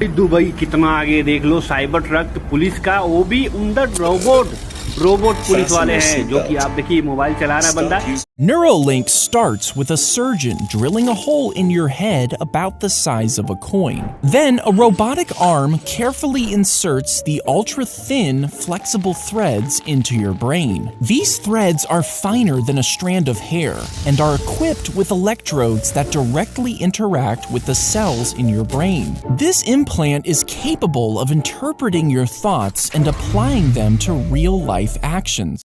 Dubai कितना आगे देख लो, साइबर ट्रक पुलिस का, वो भी अंदर रोबोट पुलिस वाले हैं, जो कि आप देखिए मोबाइल चला रहा है बंदा। Neuralink starts with a surgeon drilling a hole in your head about the size of a coin. Then a robotic arm carefully inserts the ultra-thin, flexible threads into your brain. These threads are finer than a strand of hair and are equipped with electrodes that directly interact with the cells in your brain. This implant is capable of interpreting your thoughts and applying them to real-life actions.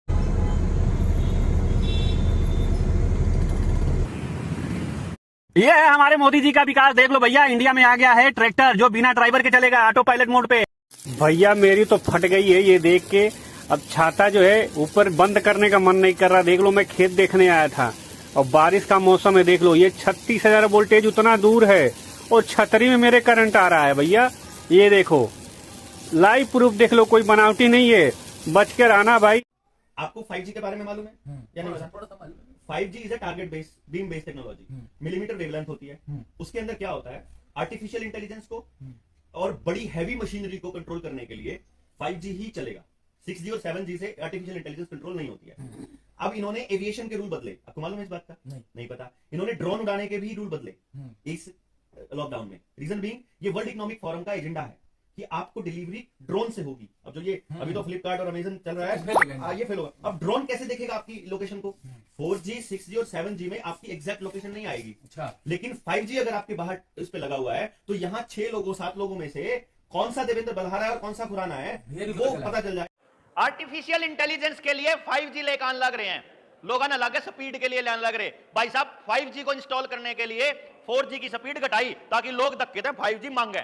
ये है हमारे मोदी जी का विकास, देख लो भैया। India में आ गया है tractor जो बिना ड्राइवर के चलेगा, ऑटो पायलट मोड पे। भैया मेरी तो फट गई है ये देख के। अब छाता जो है ऊपर बंद करने का मन नहीं कर रहा। देख लो, मैं खेत देखने आया था और बारिश का मौसम है। देख लो, ये 36,000 वोल्टेज उतना दूर है और छतरी में मेरे करंट आ रहा है भैया। ये देखो, लाइव प्रूफ देख लो, कोई बनावटी नहीं है। बच के रहना भाई। आपको 5G के बारे में मालूम है या नहीं? थोड़ा सा मालूम है। 5G is a target based beam based technology. Millimetre wavelength होती है। उसके अंदर क्या होता है, आर्टिफिशियल इंटेलिजेंस को और बड़ी हैवी मशीनरी को कंट्रोल करने के लिए 5G ही चलेगा। 6G और 7G से आर्टिफिशियल इंटेलिजेंस कंट्रोल नहीं होती है। अब इन्होंने एविएशन के रूल बदले, आपको मालूम है इस बात का? नहीं पता। इन्होंने ड्रोन उड़ाने के भी रूल बदले इस लॉकडाउन में। रीजन बीइंग, ये वर्ल्ड इकोनॉमिक फोरम का एजेंडा है कि आपको डिलीवरी ड्रोन से होगी। अब जो ये अभी तो फ्लिपकार्ट और अमेजन चल रहा है, ये फेल होगा। अब ड्रोन कैसे देखेगा आपकी लोकेशन को? 4G, 6G और 7G में आपकी एग्जैक्ट लोकेशन नहीं आएगी। अच्छा। लेकिन 5G अगर आपके बाहर इस पे लगा हुआ है तो यहाँ 6 लोगों 7 लोगों में से कौन सा देवेंद्र बलहारा है और कौन सा खुराना है वो पता चल जाए। आर्टिफिशियल इंटेलिजेंस के लिए 5G लेकर आने लग रहे हैं लोग, ना लगे स्पीड के लिए लाने लग रहे। भाई साहब, 5G को इंस्टॉल करने के लिए 4G की स्पीड घटाई ताकि लोग धक्के दें 5G मांगे।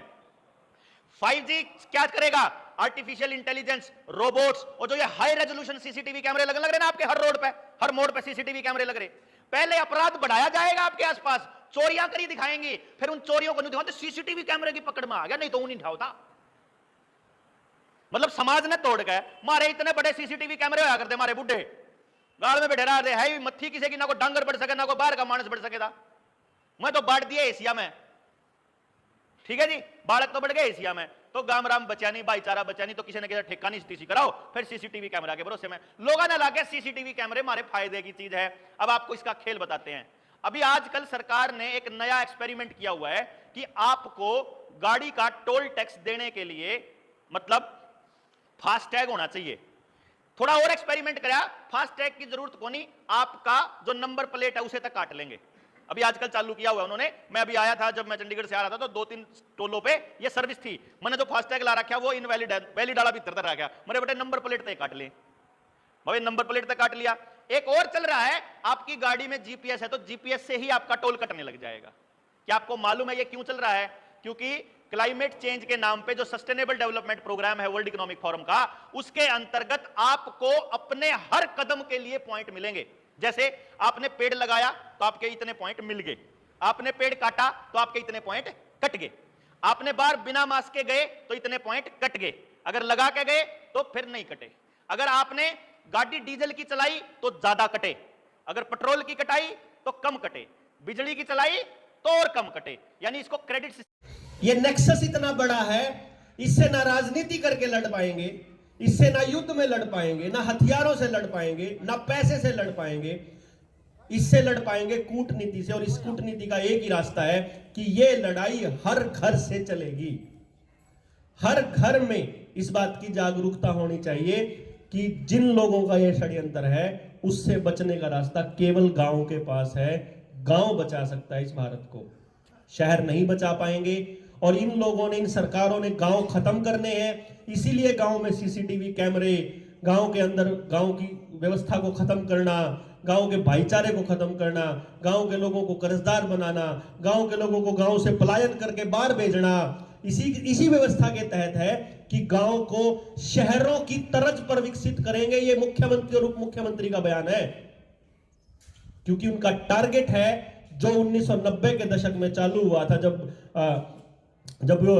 5G क्या करेगा? आर्टिफिशियल इंटेलिजेंस, रोबोट्स और जो ये हाई रेजोल्यूशन सीसीटीवी कैमरे लग रहे ना आपके हर रोड पे, हर मोड़ पे सीसीटीवी कैमरे लग रहे। पहले अपराध बढ़ाया जाएगा आपके आसपास, चोरियां करी दिखाएंगी, फिर उन चोरियों को नहीं दिखाते, सीसीटीवी कैमरे की पकड़ में आ गया, नहीं तो नहीं उठाता। मतलब समाज ने तोड़ गए। मारे इतने बड़े सीसीटीवी कैमरे होया करते, मारे बुढ़े गाड़ में बैठे रहे है, मत्थी किसी की ना कोई डांगर बढ़ सके ना कोई बाहर का मानस बढ़ सकेगा। मैं तो बांट दिया एशिया में, ठीक है जी, बालक तो बढ़ गए एशिया में, तो गाम राम बचा नहीं, भाईचारा बचा नहीं, तो किसी ने किसी ठेका नहीं स्थिति कराओ, फिर सीसीटीवी कैमरा के भरोसे में लोगों ने लाके सीसीटीवी कैमरे मारे फायदे की चीज है। अब आपको इसका खेल बताते हैं। अभी आजकल सरकार ने एक नया एक्सपेरिमेंट किया हुआ है कि आपको गाड़ी का टोल टैक्स देने के लिए मतलब फास्टैग होना चाहिए। थोड़ा और एक्सपेरिमेंट कराया, फास्टैग की जरूरत को नहीं, आपका जो नंबर प्लेट है उसे तक काट लेंगे। अभी आजकल चालू किया हुआ है उन्होंने। मैं अभी आया था, जब मैं चंडीगढ़ से आ रहा था तो 2-3 टोलों पे ये सर्विस थी। मैंने जो फास्टैग ला रखा वो इनवैलिड है, वैलिड वाला भीतर रह गया। मेरे बेटे नंबर प्लेट तक काट ले, भाई नंबर प्लेट तक काट लिया। एक और चल रहा है, आपकी गाड़ी में जीपीएस है तो जीपीएस से ही आपका टोल कटने लग जाएगा। क्या आपको मालूम है ये क्यों चल रहा है? क्योंकि क्लाइमेट चेंज के नाम पे जो सस्टेनेबल डेवलपमेंट प्रोग्राम है वर्ल्ड इकोनॉमिक फोरम का, उसके अंतर्गत आपको अपने हर कदम के लिए पॉइंट मिलेंगे। जैसे आपने पेड़ लगाया तो आपके इतने पॉइंट मिल गए, आपने पेड़ काटा तो आपके इतने पॉइंट कट गए, आपने बार बिना मास्क के गए तो इतने पॉइंट कट गए, अगर लगा के गए तो फिर नहीं कटे, अगर आपने गाड़ी डीजल की चलाई तो ज्यादा कटे, अगर पेट्रोल की कटाई तो कम कटे, बिजली की चलाई तो और कम कटे। यानी इसको क्रेडिट। ये नेक्सस इतना बड़ा है, इससे ना राजनीति करके लड़ पाएंगे, इससे ना युद्ध में लड़ पाएंगे, ना हथियारों से लड़ पाएंगे, ना पैसे से लड़ पाएंगे, इससे लड़ पाएंगे कूटनीति से। और इस कूटनीति का एक ही रास्ता है कि ये लड़ाई हर घर से चलेगी। हर घर में इस बात की जागरूकता होनी चाहिए कि जिन लोगों का ये षड्यंत्र है उससे बचने का रास्ता केवल गांव के पास है। गांव बचा सकता है इस भारत को, शहर नहीं बचा पाएंगे। और इन लोगों ने, इन सरकारों ने गांव खत्म करने हैं, इसीलिए गांव में सीसीटीवी कैमरे, गांव के अंदर गांव की व्यवस्था को खत्म करना, गांव के भाईचारे को खत्म करना, गांव के लोगों को कर्जदार बनाना, गांव के लोगों को गांव से पलायन करके बाहर भेजना, इसी व्यवस्था के तहत है कि गांव को शहरों की तर्ज पर विकसित करेंगे। ये मुख्यमंत्री और उप मुख्यमंत्री का बयान है, क्योंकि उनका टारगेट है जो 1990 के दशक में चालू हुआ था, जब वो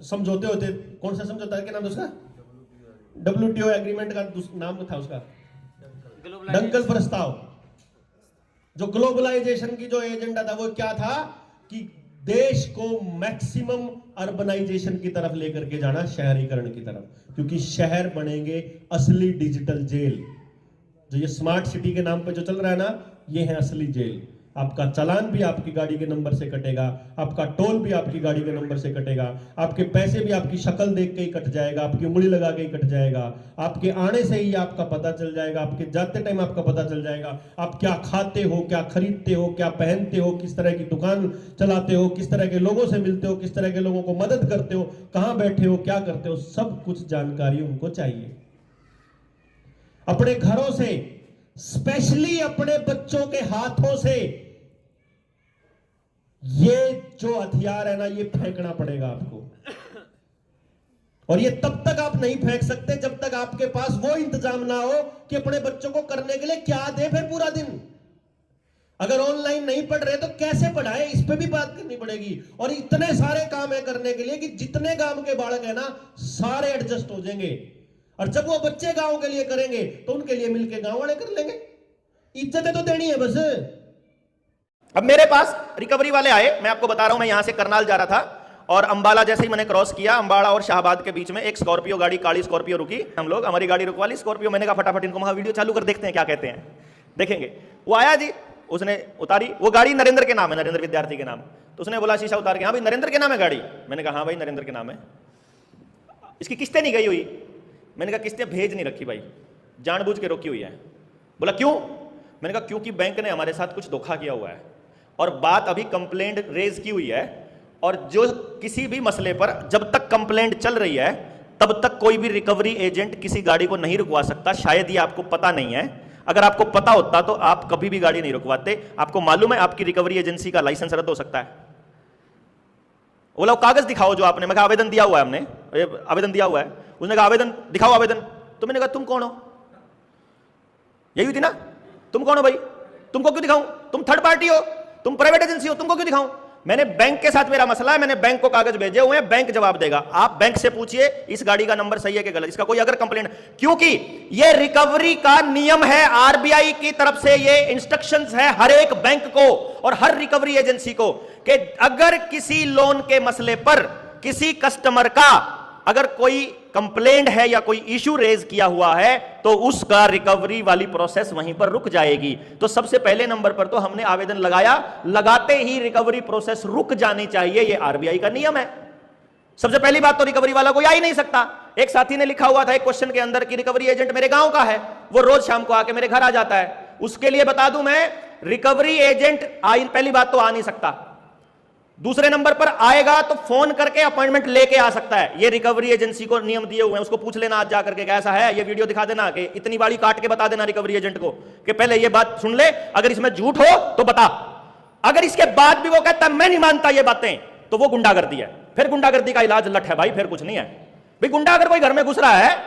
समझौते होते, कौन सा समझौता है, क्या नाम उसका, WTO एग्रीमेंट का नाम था उसका, डंकल प्रस्ताव। जो ग्लोबलाइजेशन की जो एजेंडा था वो क्या था कि देश को मैक्सिमम अर्बनाइजेशन की तरफ लेकर के जाना, शहरीकरण की तरफ, क्योंकि शहर बनेंगे असली डिजिटल जेल। जो ये स्मार्ट सिटी के नाम पे जो चल रहा है ना, ये है असली जेल। आपका चालान भी आपकी गाड़ी के नंबर से कटेगा, आपका टोल भी आपकी गाड़ी के नंबर से कटेगा, आपके पैसे भी आपकी शक्ल देख के ही कट जाएगा, आपकी उंगली लगा के ही कट जाएगा, आपके आने से ही आपका पता चल जाएगा, आपके जाते टाइम आपका पता चल जाएगा, आप क्या खाते हो, क्या खरीदते हो, क्या पहनते हो, किस तरह की दुकान चलाते हो, किस तरह के लोगों से मिलते हो, किस तरह के लोगों को मदद करते हो, कहां बैठे हो, क्या करते हो, सब कुछ जानकारी उनको चाहिए। अपने घरों से, स्पेशली अपने बच्चों के हाथों से ये जो हथियार है ना, ये फेंकना पड़ेगा आपको। और ये तब तक आप नहीं फेंक सकते जब तक आपके पास वो इंतजाम ना हो कि अपने बच्चों को करने के लिए क्या दे फिर पूरा दिन। अगर ऑनलाइन नहीं पढ़ रहे तो कैसे पढ़ाए, इस पे भी बात करनी पड़ेगी। और इतने सारे काम है करने के लिए कि जितने गांव के बालक है ना, सारे एडजस्ट हो जाएंगे। और जब वो बच्चे गांव के लिए करेंगे तो उनके लिए मिलके गांव वाले कर लेंगे। इज्जतें तो देनी है बस। अब मेरे पास रिकवरी वाले आए, मैं आपको बता रहा हूं, मैं यहां से करनाल जा रहा था और अंबाला जैसे ही मैंने क्रॉस किया, अंबाला और शाहबाद के बीच में एक स्कॉर्पियो गाड़ी, काली स्कॉर्पियो रुकी। हम लोग, हमारी गाड़ी रुकवा ली स्कॉर्पियो। मैंने कहा फटाफट इनको वीडियो चालू कर देखते हैं क्या कहते हैं, देखेंगे। वो आया जी, उसने उतारी, वो गाड़ी नरेंद्र के नाम है, नरेंद्र विद्यार्थी के नाम। तो उसने बोला शीशा उतार के, हाँ भाई नरेंद्र के नाम है गाड़ी। मैंने कहा हाँ भाई नरेंद्र के नाम है। इसकी किस्तें नहीं गई हुई। मैंने कहा किस्तें भेज नहीं रखी भाई, जानबूझ के रोकी हुई है। बोला क्यों? मैंने कहा क्योंकि बैंक ने हमारे साथ कुछ धोखा किया हुआ है और बात अभी कंप्लेंट रेज की हुई है, और जो किसी भी मसले पर जब तक कंप्लेंट चल रही है तब तक कोई भी रिकवरी एजेंट किसी गाड़ी को नहीं रुकवा सकता। शायद ये आपको पता नहीं है, अगर आपको पता होता तो आप कभी भी गाड़ी नहीं रुकवाते। आपको मालूम है आपकी रिकवरी एजेंसी का लाइसेंस रद्द हो सकता है। बोला कागज दिखाओ जो आपने। मैं कहा आवेदन दिया हुआ है, हमने आवेदन दिया हुआ है। उसने कहा आवेदन दिखाओ आवेदन। तो मैंने कहा तुम कौन हो? यही हुई थी ना, तुम कौन हो भाई? तुमको क्यों दिखाऊं? तुम थर्ड पार्टी हो, तुम प्राइवेट एजेंसी हो, तुमको क्यों दिखाऊं? मैंने बैंक के साथ मेरा मसला है, मैंने बैंक को कागज भेजे हुए हैं, बैंक जवाब देगा। आप बैंक से पूछिए इस गाड़ी का नंबर सही है कि गलत, इसका कोई अगर कंप्लेंट, क्योंकि ये रिकवरी का नियम है, आरबीआई की तरफ से ये इंस्ट्रक्शंस है हर एक बैंक को और हर रिकवरी एजेंसी को कि अगर किसी लोन के मसले पर किसी कस्टमर का अगर कोई कंप्लेंट है या कोई इशू रेज किया हुआ है तो उसका रिकवरी वाली प्रोसेस वहीं पर रुक जाएगी। तो सबसे पहले नंबर पर तो हमने आवेदन लगाया, लगाते ही रिकवरी प्रोसेस रुक जानी चाहिए, यह आरबीआई का नियम है। सबसे पहली बात तो रिकवरी वाला कोई आ ही नहीं सकता। एक साथी ने लिखा हुआ था एक क्वेश्चन के अंदर कि रिकवरी एजेंट मेरे गांव का है, वो रोज शाम को आके मेरे घर आ जाता है। उसके लिए बता दूं मैं, रिकवरी एजेंट पहली बात तो आ नहीं सकता। दूसरे नंबर पर आएगा तो फोन करके अपॉइंटमेंट लेके आ सकता है। ये रिकवरी एजेंसी को नियम दिए हुए हैं, उसको पूछ लेना आज जाकर के कैसा है, ये वीडियो दिखा देना कि इतनी बाड़ी काट के बता देना रिकवरी एजेंट को कि पहले ये बात सुन ले, अगर इसमें झूठ हो तो बता। अगर इसके बाद भी वो कहता मैं नहीं मानता ये बातें, तो वो गुंडागर्दी है। फिर गुंडागर्दी का इलाज लठ है भाई, फिर कुछ नहीं है भाई। गुंडा अगर कोई घर में घुस रहा है,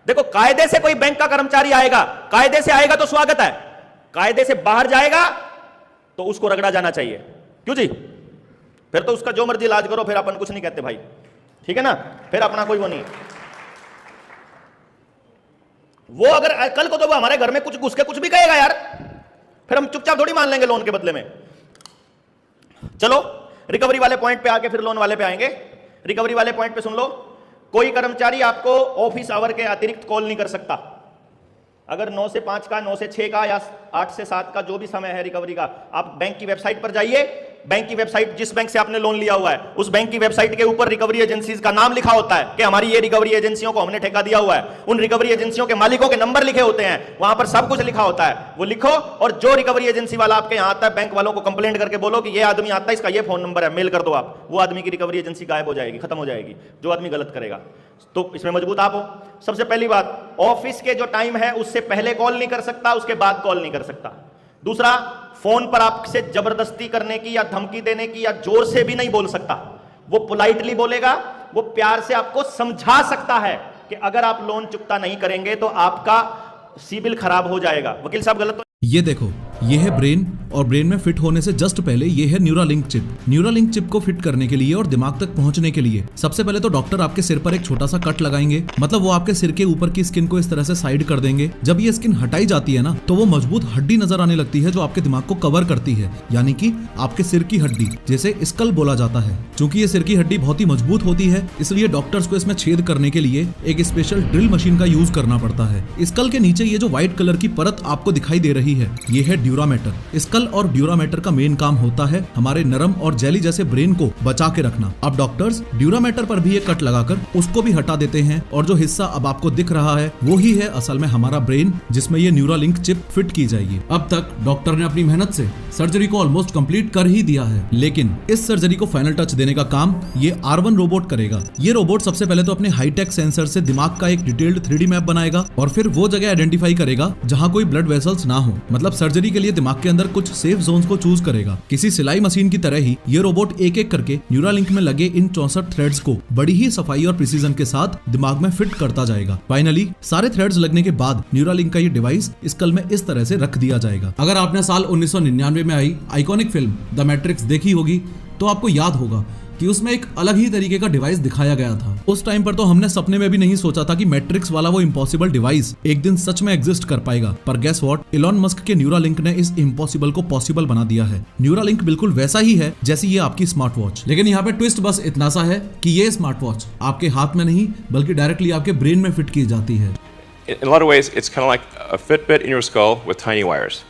देखो कायदे से कोई बैंक का कर्मचारी आएगा, कायदे से आएगा तो स्वागत है, कायदे से बाहर जाएगा तो उसको रगड़ा जाना चाहिए। क्यों जी? फिर तो उसका जो मर्जी इलाज करो, फिर अपन कुछ नहीं कहते भाई, ठीक है ना, फिर अपना कोई वो नहीं। वो अगर कल को तो वो हमारे घर में कुछ घुस के कुछ भी कहेगा यार, फिर हम चुपचाप थोड़ी मान लेंगे लोन के बदले में। चलो रिकवरी वाले पॉइंट पे आके फिर लोन वाले पे आएंगे। रिकवरी वाले पॉइंट पे सुन लो, कोई कर्मचारी आपको ऑफिस आवर के अतिरिक्त कॉल नहीं कर सकता। अगर 9 से 5 का, 9 से 6 का या 8 से 7 का जो भी समय है रिकवरी का, आप बैंक की वेबसाइट पर जाइए। बैंक की वेबसाइट, जिस बैंक से आपने लोन लिया हुआ है उस बैंक की वेबसाइट के ऊपर रिकवरी एजेंसीज का नाम लिखा होता है कि हमारी ये रिकवरी एजेंसियों को हमने ठेका दिया हुआ है। उन रिकवरी एजेंसियों के मालिकों के नंबर लिखे होते हैं, वहां पर सब कुछ लिखा होता है, वो लिखो। और जो रिकवरी एजेंसी वाला आपके यहाँ आता है, बैंक वालों को कंप्लेंट करके बोलो कि ये आदमी आता है, इसका ये फोन नंबर है, मेल कर दो आप। वो आदमी की रिकवरी एजेंसी गायब हो जाएगी, खत्म हो जाएगी, जो आदमी गलत करेगा। तो इसमें मजबूत आप हो। सबसे पहली बात, ऑफिस के जो टाइम है उससे पहले कॉल नहीं कर सकता, उसके बाद कॉल नहीं कर सकता। दूसरा, फोन पर आपसे जबरदस्ती करने की या धमकी देने की या जोर से भी नहीं बोल सकता। वो पोलाइटली बोलेगा, वो प्यार से आपको समझा सकता है कि अगर आप लोन चुकता नहीं करेंगे तो आपका सिबिल खराब हो जाएगा। वकील साहब गलत तो ये देखो ये है ब्रेन, और ब्रेन में फिट होने से जस्ट पहले ये है न्यूरालिंक चिप। न्यूरालिंक चिप को फिट करने के लिए और दिमाग तक पहुंचने के लिए सबसे पहले तो डॉक्टर आपके सिर पर एक छोटा सा कट लगाएंगे, मतलब वो आपके सिर के ऊपर की स्किन को इस तरह से साइड कर देंगे। जब ये स्किन हटाई जाती है ना, तो वो मजबूत हड्डी नजर आने लगती है जो आपके दिमाग को कवर करती है, यानी कि आपके सिर की हड्डी, जिसे स्कल बोला जाता है। चूंकि ये सिर की हड्डी बहुत ही मजबूत होती है, इसलिए डॉक्टर्स को इसमें छेद करने के लिए एक स्पेशल ड्रिल मशीन का यूज करना पड़ता है। स्कल के नीचे ये जो व्हाइट कलर की परत आपको दिखाई दे रही है, ये है ड्यूरामेटर। स्कल और ड्यूरामेटर का मेन काम होता है हमारे नरम और जेली जैसे ब्रेन को बचा के रखना। अब डॉक्टर्स ड्यूरामेटर पर भी एक कट लगाकर उसको भी हटा देते हैं, और जो हिस्सा अब आपको दिख रहा है वो ही है असल में हमारा ब्रेन, जिसमें ये न्यूरालिंक चिप फिट की जाएगी। अब तक डॉक्टर ने अपनी मेहनत से सर्जरी को ऑलमोस्ट कंप्लीट कर ही दिया है, लेकिन इस सर्जरी को फाइनल टच देने का काम ये R1 रोबोट करेगा। ये रोबोट सबसे पहले तो अपने हाईटेक सेंसर से दिमाग का एक डिटेल्ड 3D मैप बनाएगा, और फिर वो जगह आइडेंटिफाई करेगा जहां कोई ब्लड वेसल्स ना हो, मतलब सर्जरी के लिए दिमाग के अंदर कुछ सेफ जोन्स को चूज करेगा। किसी सिलाई मशीन की तरह ही ये रोबोट एक एक करके न्यूरालिंक में लगे इन 64 थ्रेड्स को बड़ी ही सफाई और प्रिसीजन के साथ दिमाग में फिट करता जाएगा। फाइनली सारे थ्रेड्स लगने के बाद न्यूरालिंक का ये डिवाइस स्कल में इस तरह से रख दिया जाएगा। अगर आपने साल 1999 में आई आइकॉनिक फिल्म द मैट्रिक्स देखी होगी तो आपको याद होगा कि उसमें एक अलग ही तरीके का डिवाइस दिखाया गया था। उस टाइम पर तो हमने सपने में भी नहीं सोचा था कि मैट्रिक्स वाला वो इम्पॉसिबल डिवाइस एक दिन सच में एग्जिस्ट कर पाएगा, पर गेस व्हाट, इलॉन मस्क के न्यूरालिंक ने इस इम्पॉसिबल को पॉसिबल बना दिया है। न्यूरालिंक बिल्कुल वैसा ही है जैसी ये आपकी स्मार्ट वॉच, लेकिन यहाँ पे ट्विस्ट बस इतना सा है कि ये स्मार्ट वॉच आपके हाथ में नहीं बल्कि डायरेक्टली आपके ब्रेन में फिट की जाती है। In a lot of ways, it's kind of like a Fitbit in your skull with tiny wires.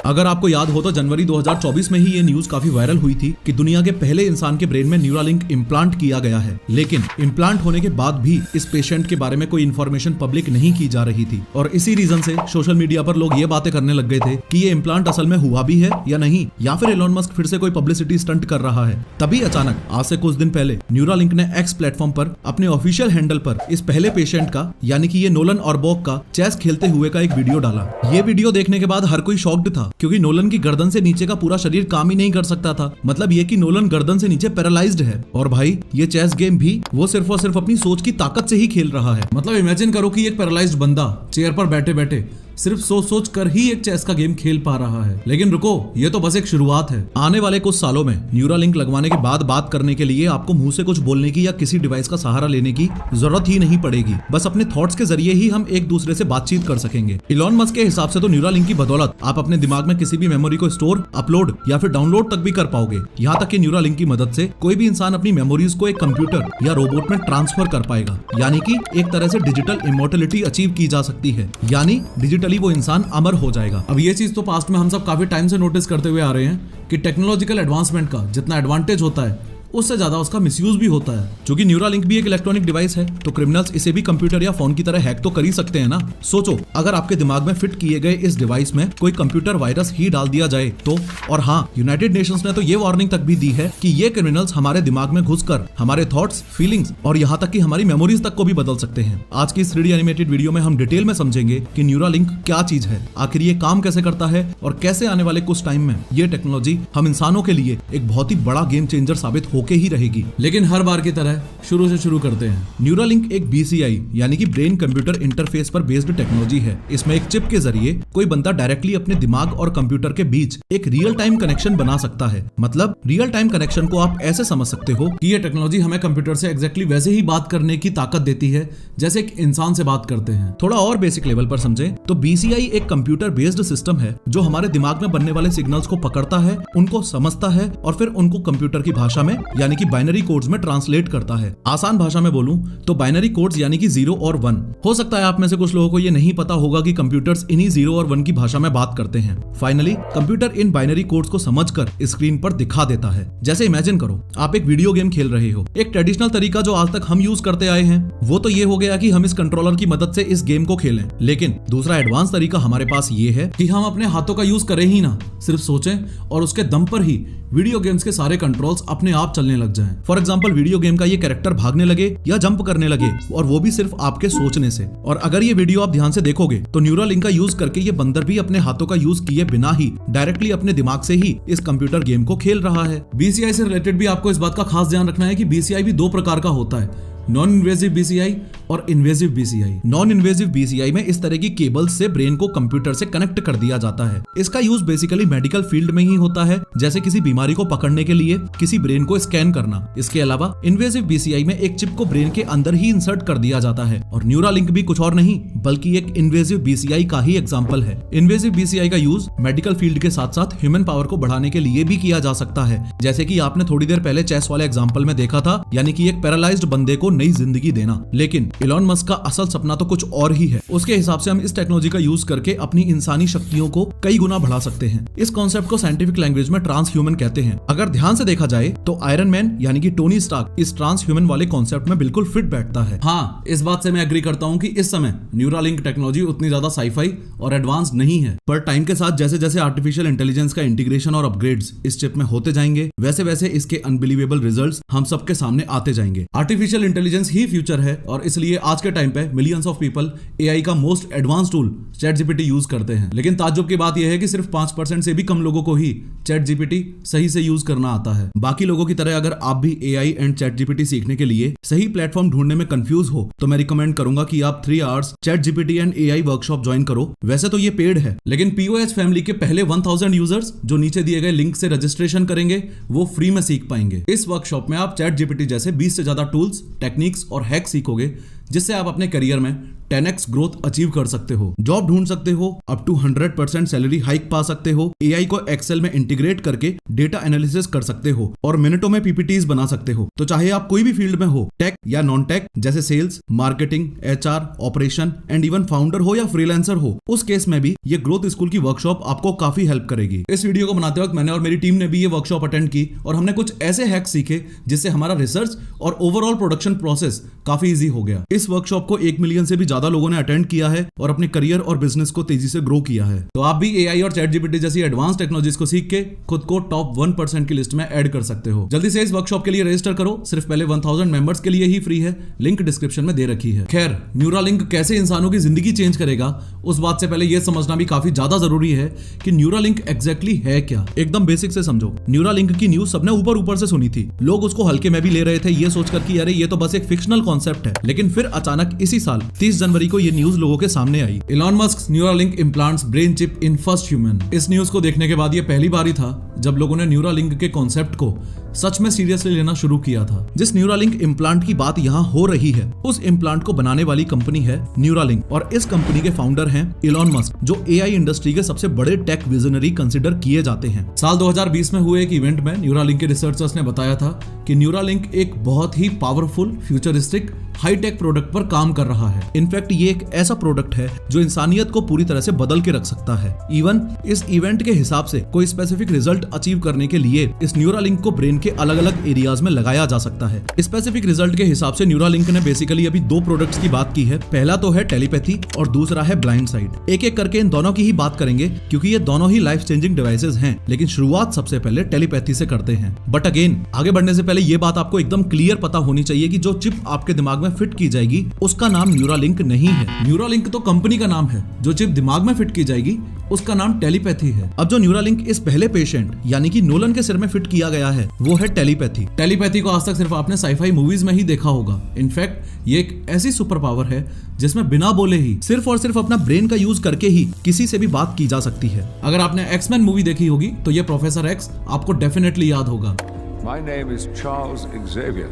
अगर आपको याद हो तो जनवरी 2024 में ही ये न्यूज काफी वायरल हुई थी कि दुनिया के पहले इंसान के ब्रेन में न्यूरालिंक इम्प्लांट किया गया है, लेकिन इम्प्लांट होने के बाद भी इस पेशेंट के बारे में कोई इन्फॉर्मेशन पब्लिक नहीं की जा रही थी, और इसी रीजन से सोशल मीडिया पर लोग ये बातें करने लग गए थे कि ये इम्प्लांट असल में हुआ भी है या नहीं, या फिर एलोन मस्क फिर से कोई पब्लिसिटी स्टंट कर रहा है। तभी अचानक आज से कुछ दिन पहले न्यूरालिंक ने एक्स प्लेटफॉर्म पर अपने ऑफिशियल हैंडल पर इस पहले पेशेंट का, यानी कि ये नोलन ऑरबॉक का चेस खेलते हुए का एक वीडियो डाला। ये वीडियो देखने के बाद हर कोई शॉक्ड था, क्योंकि नोलन की गर्दन से नीचे का पूरा शरीर काम ही नहीं कर सकता था। मतलब ये कि नोलन गर्दन से नीचे पैरालाइज्ड है, और भाई ये चेस गेम भी वो सिर्फ और सिर्फ अपनी सोच की ताकत से ही खेल रहा है। मतलब इमेजिन करो कि एक पैरालाइज्ड बंदा चेयर पर बैठे बैठे सिर्फ सोच कर ही एक चेस का गेम खेल पा रहा है। लेकिन रुको, ये तो बस एक शुरुआत है। आने वाले कुछ सालों में न्यूरालिंक लगवाने के बाद बात करने के लिए आपको मुंह से कुछ बोलने की या किसी डिवाइस का सहारा लेने की जरूरत ही नहीं पड़ेगी। बस अपने थॉट्स के जरिए ही हम एक दूसरे से बातचीत कर सकेंगे। इलॉन मस्क के हिसाब से तो न्यूरालिंक की बदौलत आप अपने दिमाग में किसी भी मेमोरी को स्टोर, अपलोड या फिर डाउनलोड तक भी कर पाओगे। यहाँ तक कि न्यूरालिंक की मदद से कोई भी इंसान अपनी मेमोरीज को एक कंप्यूटर या रोबोट में ट्रांसफर कर पाएगा, यानी कि एक तरह से डिजिटल इमोर्टलिटी अचीव की जा सकती है, यानी डिजिटली वो इंसान अमर हो जाएगा। अब ये चीज तो पास्ट में हम सब काफी टाइम से नोटिस करते हुए आ रहे हैं कि टेक्नोलॉजिकल एडवांसमेंट का जितना एडवांटेज होता है उससे ज्यादा उसका मिसयूज भी होता है। क्योंकि न्यूरालिंक भी एक इलेक्ट्रॉनिक डिवाइस है, तो क्रिमिनल्स इसे भी कंप्यूटर या फोन की तरह हैक तो कर ही सकते हैं ना। सोचो, अगर आपके दिमाग में फिट किए गए इस डिवाइस में कोई कंप्यूटर वायरस ही डाल दिया जाए तो। और हाँ, यूनाइटेड नेशंस ने तो ये वार्निंग तक भी दी है कि ये क्रिमिनल्स हमारे दिमाग में घुसकर हमारे थॉट्स, फीलिंग्स और यहाँ तक कि हमारी मेमोरीज तक को भी बदल सकते हैं। आज की इस 3D एनिमेटेड वीडियो में हम डिटेल में समझेंगे कि न्यूरालिंक क्या चीज है, आखिर ये काम कैसे करता है, और कैसे आने वाले कुछ टाइम में ये टेक्नोलॉजी हम इंसानों के लिए एक बहुत ही बड़ा गेम चेंजर साबित होके ही रहेगी। लेकिन हर बार की तरह शुरू से शुरू करते हैं। न्यूरालिंक एक BCI यानी कि ब्रेन कंप्यूटर इंटरफेस पर बेस्ड टेक्नोलॉजी है। इसमें एक चिप के जरिए कोई बंदा डायरेक्टली अपने दिमाग और कंप्यूटर के बीच एक रियल टाइम कनेक्शन बना सकता है। मतलब रियल टाइम कनेक्शन को आप ऐसे समझ सकते हो कि ये टेक्नोलॉजी हमें कंप्यूटर से एग्जैक्टली वैसे ही बात करने की ताकत देती है जैसे एक इंसान से बात करते हैं। थोड़ा और बेसिक लेवल पर समझें तो BCI एक कंप्यूटर बेस्ड सिस्टम है जो हमारे दिमाग में बनने वाले सिग्नल्स को पकड़ता है, उनको समझता है और फिर उनको कंप्यूटर की भाषा में यानी कि बाइनरी कोड्स में ट्रांसलेट करता है। आसान भाषा में बोलूं तो बाइनरी कोड्स यानी कि 0 और 1। हो सकता है आप में से कुछ लोगों को ये नहीं पता होगा कि कंप्यूटर्स इन्हीं 0 और 1 की भाषा में बात करते हैं। Finally computer in binary codes को समझकर स्क्रीन पर दिखा देता है। जैसे इमेजिन करो आप एक वीडियो गेम खेल रहे हो। एक ट्रेडिशनल तरीका जो आज तक हम यूज करते आए हैं वो तो ये हो गया कि हम इस कंट्रोलर की मदद से इस गेम को खेलें, लेकिन दूसरा एडवांस तरीका हमारे पास ये है कि हम अपने हाथों का यूज करें ही ना, सिर्फ सोचें और उसके दम पर ही वीडियो गेम्स के सारे कंट्रोल्स अपने आप चलने लग जाएं। फॉर एग्जांपल वीडियो गेम का ये कैरेक्टर भागने लगे या जंप करने लगे, और वो भी सिर्फ आपके सोचने से। और अगर ये वीडियो आप ध्यान से देखोगे तो न्यूरालिंक का यूज करके ये बंदर भी अपने हाथों का यूज किए बिना ही डायरेक्टली अपने दिमाग से ही इस कंप्यूटर गेम को खेल रहा है। BCI से रिलेटेड भी आपको इस बात का खास ध्यान रखना है कि BCI भी 2 प्रकार का होता है, नॉन इन्वेजिव BCI और invasive BCI. Non invasive BCI में इस तरह की केबल्स से ब्रेन को कंप्यूटर से कनेक्ट कर दिया जाता है। इसका यूज बेसिकली मेडिकल फील्ड में ही होता है, जैसे किसी बीमारी को पकड़ने के लिए किसी ब्रेन को स्कैन करना। इसके अलावा इन्वेजिव बीसीआई में एक चिप को ब्रेन के अंदर ही इंसर्ट कर दिया जाता है और न्यूरालिंक भी कुछ और नहीं बल्कि एक इन्वेजिव बीसीआई का ही एग्जांपल है। इन्वेजिव बीसीआई का यूज मेडिकल फील्ड के साथ साथ ह्यूमन पावर को बढ़ाने के लिए भी किया जा सकता है, जैसे कि आपने थोड़ी देर पहले चेस वाले एग्जांपल में देखा था, यानी कि एक पैरालाइज्ड बंदे को नई जिंदगी देना। लेकिन इलॉन मस्क का असल सपना तो कुछ और ही है। उसके हिसाब से हम इस टेक्नोलॉजी का यूज करके अपनी इंसानी शक्तियों को कई गुना बढ़ा सकते हैं। इस कॉन्सेप्ट को साइंटिफिक लैंग्वेज में ट्रांस ह्यूमन कहते हैं। अगर ध्यान से देखा जाए तो आयरन मैन यानी कि टोनी स्टार्क इस ट्रांस ह्यूमन वाले कॉन्सेप्ट में बिल्कुल फिट बैठता है। हाँ, इस बात से मैं एग्री करता हूँ कि इस समय न्यूरालिंक टेक्नोलॉजी उतनी ज्यादा साईफाई और एडवांस नहीं है, पर टाइम के साथ जैसे जैसे आर्टिफिशियल इंटेलिजेंस का इंटीग्रेशन और अपग्रेड्स इस चिप में होते जाएंगे, वैसे वैसे इसके अनबिलीवेबल रिजल्ट्स हम सबके सामने आते जाएंगे। आर्टिफिशियल इंटेलिजेंस ही फ्यूचर है और इसलिए आज के टाइम पे मिलियंस ऑफ पीपल एआई का most advance tool chat GPT use करते हैं। लेकिन ताज्जुब की बात यह है कि सिर्फ 5% से भी कम लोगों को ही चैट जीपीटी सही से यूज करना आता है। बाकी लोगों की तरह अगर आप भी एआई एंड चैट जीपीटी सीखने के लिए सही प्लेटफॉर्म ढूंढने में कंफ्यूज हो तो मैं रिकमेंड करूंगा कि आप 3 hours chat GPT and AI workshop join करो। वैसे तो ये पेड है, लेकिन पीओएच फैमिली के पहले 1000 यूजर्स जो नीचे दिए गए लिंक से रजिस्ट्रेशन करेंगे वो फ्री में सीख पाएंगे। इस वर्कशॉप में आप चैट जीपीटी जैसे 20 से ज्यादा टूल्स, टेक्निक्स और हैक सीखोगे जिससे आप अपने करियर में 10x ग्रोथ अचीव कर सकते हो, जॉब ढूंढ सकते हो, अप टू 100% सैलरी हाइक पा सकते हो, एआई को एक्सेल में इंटीग्रेट करके डेटा एनालिसिस कर सकते हो और मिनटों में पीपीटीज बना सकते हो। तो चाहे आप कोई भी फील्ड में हो, टेक या नॉन टेक जैसे sales, marketing, HR, operation and even founder हो या फ्रीलांसर हो, उस केस में भी ये ग्रोथ स्कूल की वर्कशॉप आपको काफी हेल्प करेगी। इस वीडियो को बनाते वक्त मैंने और मेरी टीम ने भी ये वर्कशॉप अटेंड की और हमने कुछ ऐसे हैक्स सीखे जिससे हमारा रिसर्च और ओवरऑल प्रोडक्शन प्रोसेस काफी इजी हो गया। इस वर्कशॉप को 1 मिलियन से भी ज्यादा लोगों ने अटेंड किया है और अपने करियर और बिजनेस को तेजी से ग्रो किया है। तो आप भी एआई और चैट जीपीटी जैसी एडवांस टेक्नोलॉजीज को सीख के खुद को टॉप 1% की लिस्ट में ऐड कर सकते हो। जल्दी से इस वर्कशॉप के लिए रजिस्टर करो, सिर्फ पहले 1000 मेंबर्स के लिए ही फ्री है, लिंक डिस्क्रिप्शन में दे रखी है। खैर, न्यूरालिंक कैसे इंसानों की जिंदगी चेंज करेगा उस बात से पहले यह समझना भी काफी ज्यादा जरूरी है कि न्यूरालिंक एग्जैक्टली है क्या। एकदम बेसिक से समझो। न्यूरालिंक की न्यूज सबने ऊपर से सुनी थी, लोग उसको हल्के में भी ले रहे थे ये सोचकर कि अरे ये तो बस एक फिक्शनल कॉन्सेप्ट है। लेकिन फिर अचानक इसी साल 30 जनवरी को ये न्यूज लोगों के सामने आई। Elon Musk Neuralink implants brain chip in first human. इस न्यूज को देखने के बाद ये पहली बार ही था जब लोगों ने न्यूरालिंक के कॉन्सेप्ट को सच में सीरियसली लेना शुरू किया था। जिस न्यूरालिंक इम्प्लांट की बात यहाँ हो रही है उस इम्प्लांट को बनाने वाली कंपनी है न्यूरालिंक और इस कंपनी के फाउंडर हैं इलॉन मस्क, जो एआई इंडस्ट्री के सबसे बड़े टेक विजनरी कंसिडर किए जाते हैं। साल 2020 में हुए एक इवेंट में न्यूरालिंक के रिसर्चर्स ने बताया था कि न्यूरालिंक एक बहुत ही पावरफुल, फ्यूचरिस्टिक, हाईटेक प्रोडक्ट पर काम कर रहा है। इनफैक्ट ये एक ऐसा प्रोडक्ट है जो इंसानियत को पूरी तरह से बदल के रख सकता है। इवन इस इवेंट के हिसाब से कोई स्पेसिफिक रिजल्ट अचीव करने के लिए इस न्यूरालिंक को ब्रेन के अलग अलग एरियाज में लगाया जा सकता है। स्पेसिफिक रिजल्ट के हिसाब से न्यूरालिंक ने बेसिकली अभी 2 प्रोडक्ट्स की बात की है। पहला तो है टेलीपैथी और दूसरा है ब्लाइंड साइट। एक एक करके इन दोनों की ही बात करेंगे क्योंकि ये दोनों ही लाइफ चेंजिंग डिवाइसेस हैं। लेकिन शुरुआत सबसे पहले टेलीपैथी से करते हैं। बट अगेन, आगे बढ़ने से पहले ये बात आपको एकदम क्लियर पता होनी चाहिए कि जो चिप आपके दिमाग में फिट की जाएगी उसका नाम न्यूरालिंक नहीं है। न्यूरालिंक तो कंपनी का नाम है, जो चिप दिमाग में फिट की जाएगी उसका नाम टेलीपैथी है। अब जो न्यूरालिंक इस पहले पेशेंट यानी कि नोलन के सिर में फिट किया गया है वो है टेलीपैथी। टेलीपैथी को आज तक सिर्फ आपने साईफाई मूवीज में ही देखा होगा। इनफैक्ट ये एक ऐसी सुपर पावर है जिसमें बिना बोले ही सिर्फ और सिर्फ अपना ब्रेन का यूज करके ही किसी से भी बात की जा सकती है। अगर आपने एक्समैन मूवी देखी होगी तो ये प्रोफेसर एक्स आपको डेफिनेटली याद होगा। My name is Charles Xavier.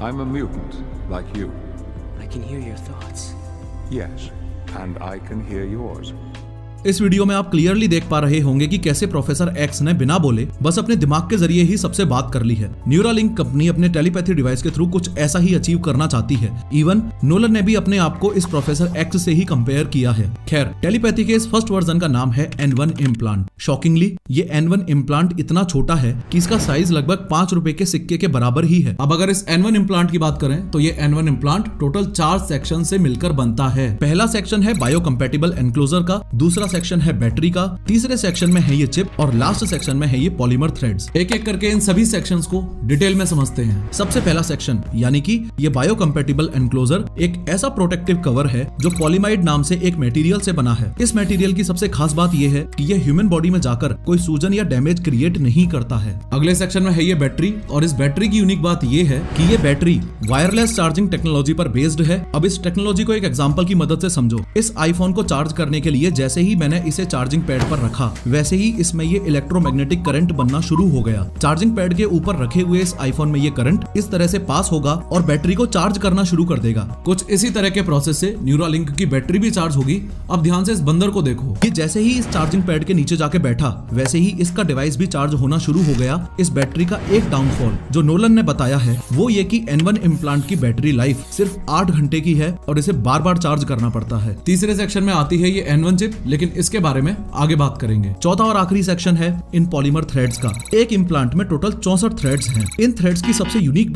I'm a mutant like you. I can hear your thoughts. Yes, and I can hear yours. इस वीडियो में आप क्लियरली देख पा रहे होंगे कि कैसे प्रोफेसर एक्स ने बिना बोले बस अपने दिमाग के जरिए ही सबसे बात कर ली है। न्यूरालिंक कंपनी अपने टेलीपैथी डिवाइस के थ्रू कुछ ऐसा ही अचीव करना चाहती है। इवन नोलन ने भी अपने आप को इस प्रोफेसर एक्स से ही कंपेयर किया है। खैर, टेलीपैथी के इस फर्स्ट वर्जन का नाम है N1 इम्प्लांट। शॉकिंगली ये N1 इम्प्लांट इतना छोटा है कि इसका साइज लगभग 5 रुपए के सिक्के के बराबर ही है। अब अगर इस N1 इम्प्लांट की बात करें तो ये N1 इम्प्लांट टोटल 4 सेक्शन से मिलकर बनता है। पहला सेक्शन है बायोकम्पैटिबल एनक्लोजर का, दूसरा सेक्शन है बैटरी का, तीसरे सेक्शन में है ये चिप और लास्ट सेक्शन में है ये पॉलीमर थ्रेड्स। एक एक करके इन सभी सेक्शंस को डिटेल में समझते हैं। सबसे पहला सेक्शन यानी कि ये बायोकम्पैटिबल एनक्लोजर एक ऐसा प्रोटेक्टिव कवर है जो पॉलीमाइड नाम से एक मटेरियल से बना है। इस मटेरियल की सबसे खास बात ये है कि ये ह्यूमन बॉडी में जाकर कोई सूजन या डैमेज क्रिएट नहीं करता है। अगले सेक्शन में है ये बैटरी और इस बैटरी की यूनिक बात ये है कि ये बैटरी वायरलेस चार्जिंग टेक्नोलॉजी पर बेस्ड है। अब इस टेक्नोलॉजी को एक एग्जांपल की मदद से समझो। इस आईफोन को चार्ज करने के लिए जैसे ही मैंने इसे चार्जिंग पैड पर रखा वैसे ही इसमें ये इलेक्ट्रोमैग्नेटिक करंट बनना शुरू हो गया। चार्जिंग पैड के ऊपर रखे हुए इस आईफोन में ये करंट इस तरह से पास होगा और बैटरी को चार्ज करना शुरू कर देगा। कुछ इसी तरह के प्रोसेस से न्यूरालिंक की बैटरी भी चार्ज होगी। अब ध्यान से इस बंदर को देखो, ये जैसे ही इस चार्जिंग पैड के नीचे जाके बैठा वैसे ही इसका डिवाइस भी चार्ज होना शुरू हो गया। इस बैटरी का एक डाउनफॉल जो नोलन ने बताया है वो ये कि N1 इम्प्लांट की बैटरी लाइफ सिर्फ 8 घंटे की है और इसे बार बार चार्ज करना पड़ता है। तीसरे सेक्शन में आती है ये N1 चिप, लेकिन इसके बारे में आगे बात करेंगे। चौथा और आखिरी सेक्शन है इन पॉलीमर थ्रेड्स का। एक इम्प्लांट में टोटल 64 थ्रेड्स हैं। इन थ्रेड्स की सबसे यूनिक